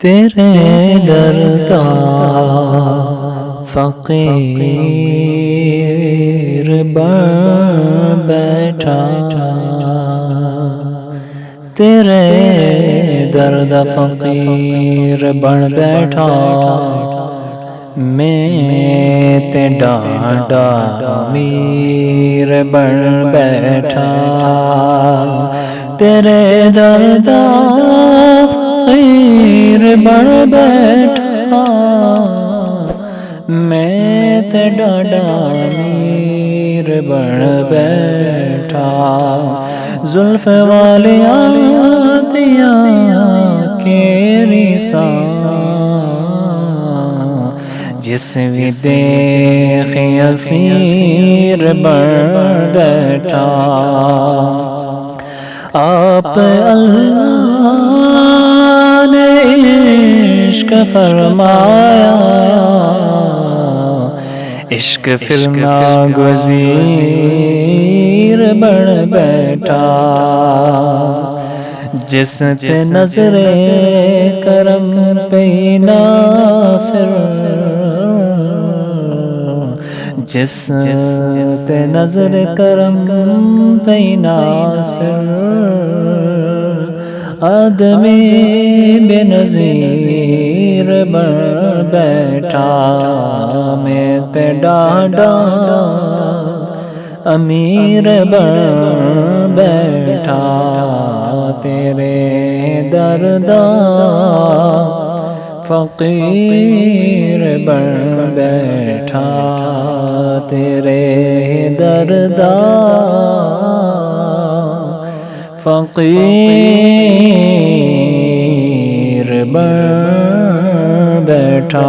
تیرے دردا فقیر بن بیٹھا، تیرے درد فقیر بن بیٹھا، میں تے ڈاڈا امیر بن بیٹھا، تیرے درد فقیر بن بیٹھا، میں تے ڈاڈا امیر بن بیٹھا، زلف والیاں دیاں کیری ساں، جس بھی دیکھے اسیر بن بیٹھا، آپ اللہ نے عشق فرمایا، عشق پھر ناگزیر بن بیٹھا، جس تے نظر کرم پہ ناصر، جس تے نظر کرم پہ ناصر، آدمی بے نظیر بن بیٹھا، میں تے ڈاڈا امیر بن بیٹھا، تیرے دردا فقیر بن بیٹھا، تیرے دردا فقیر بن بیٹھا۔